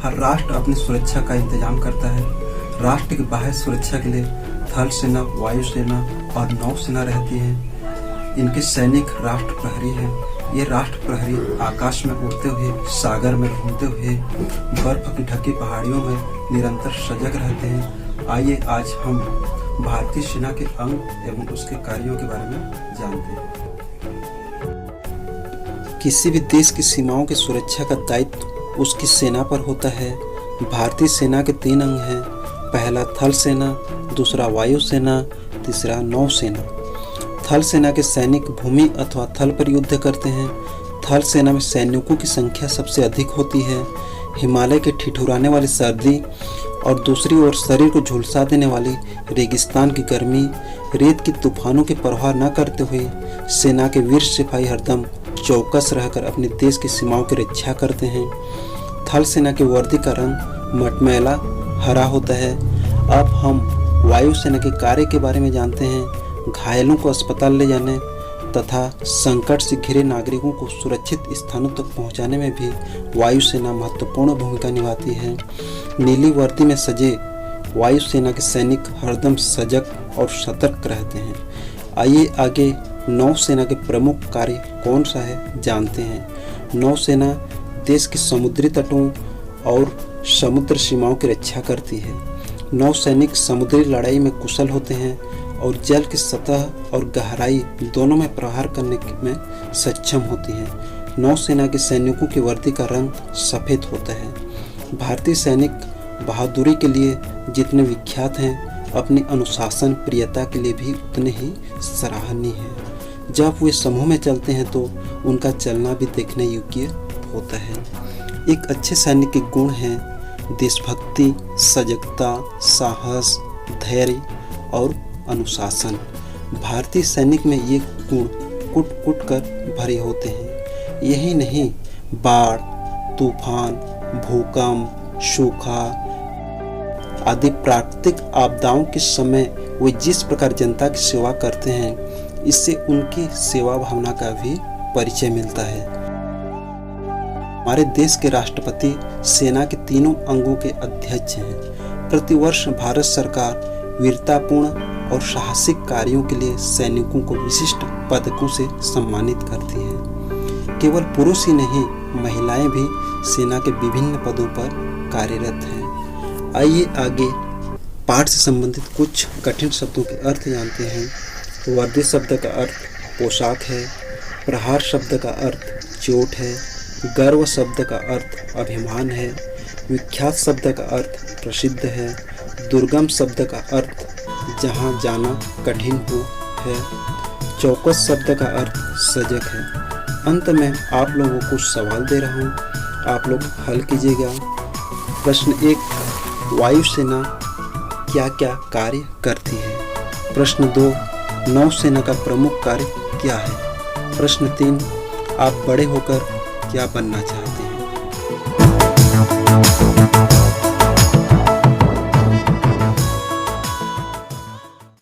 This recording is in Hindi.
हर राष्ट्र अपनी सुरक्षा का इंतजाम करता है। राष्ट्र की बाह्य सुरक्षा के लिए थल सेना, वायु सेना और नौ सेना रहती है। इनके सैनिक राष्ट्र प्रहरी हैं। ये राष्ट्र प्रहरी आकाश में उड़ते हुए, सागर में घूमते हुए, बर्फ की ढकी पहाड़ियों में निरंतर सजग रहते हैं। आइए आज हम भारतीय सेना के अंग एवं उसके कार्यों के बारे में जानते हैं। किसी भी देश की सीमाओं की सुरक्षा का दायित्व उसकी सेना पर होता है। भारतीय सेना के 3 अंग हैं। पहला थल सेना, दूसरा वायु सेना, तीसरा नौ सेना। थल सेना के सैनिक भूमि अथवा थल पर युद्ध करते हैं। थल सेना में सैनिकों की संख्या सबसे अधिक होती है। हिमालय के ठिठुराने वाली सर्दी और दूसरी ओर शरीर को झुलसा देने वाली रेगिस्तान की गर्मी, रेत की तूफानों की परवाह न करते हुए सेना के वीर सिपाही हरदम चौकस रहकर अपने देश की सीमाओं की रक्षा करते हैं। थल सेना की वर्दी का रंग मटमैला हरा होता है। अब हम वायु सेना के कार्य के बारे में जानते हैं। घायलों को अस्पताल ले जाने तथा संकट से घिरे नागरिकों को सुरक्षित स्थानों तक पहुंचाने में भी वायु सेना महत्वपूर्ण भूमिका निभाती है। नीली वर्दी में सजे वायु सेना के सैनिक हरदम सजग और सतर्क रहते हैं। आइए आगे नौ सेना के प्रमुख कार्य कौन सा है जानते हैं। नौ सेना देश के समुद्री तटों और समुद्र सीमाओं की रक्षा करती है। नौ सैनिक समुद्री लड़ाई में कुशल होते हैं और जल की सतह और गहराई दोनों में प्रहार करने में सक्षम होती हैं। नौ सेना के सैनिकों की वर्दी का रंग सफ़ेद होता है। भारतीय सैनिक बहादुरी के लिए जितने विख्यात हैं, अपनी अनुशासन प्रियता के लिए भी उतने ही सराहनीय हैं। जब वे समूह में चलते हैं तो उनका चलना भी देखने योग्य होता है। एक अच्छे सैनिक के गुण हैं देशभक्ति, सजगता, साहस, धैर्य और अनुशासन। भारतीय सैनिक में ये गुण कुट कुट कर भरे होते हैं। यही नहीं, बाढ़, तूफान, भूकंप, सूखा आदि प्राकृतिक आपदाओं के समय वे जिस प्रकार जनता की सेवा करते हैं, इससे उनकी सेवा भावना का भी परिचय मिलता है। हमारे देश के राष्ट्रपति सेना के तीनों अंगों के अध्यक्ष हैं। प्रतिवर्ष भारत सरकार वीरतापूर्ण और साहसिक कार्यों के लिए सैनिकों को विशिष्ट पदकों से सम्मानित करती है। केवल पुरुष ही नहीं, महिलाएं भी सेना के विभिन्न पदों पर कार्यरत हैं। आइए आगे पाठ से संबंधित कुछ कठिन शब्दों के अर्थ जानते हैं। वर्दी शब्द का अर्थ पोशाक है। प्रहार शब्द का अर्थ चोट है। गर्व शब्द का अर्थ अभिमान है। विख्यात शब्द का अर्थ प्रसिद्ध है। दुर्गम शब्द का अर्थ जहाँ जाना कठिन हो है। चौकस शब्द का अर्थ सजग है। अंत में आप लोगों को सवाल दे रहा हूँ, आप लोग हल कीजिएगा। प्रश्न 1, वायु सेना क्या क्या कार्य करती है। प्रश्न 2, नौ सेना का प्रमुख कार्य क्या है। प्रश्न 3, आप बड़े होकर क्या बनना चाहते हैं।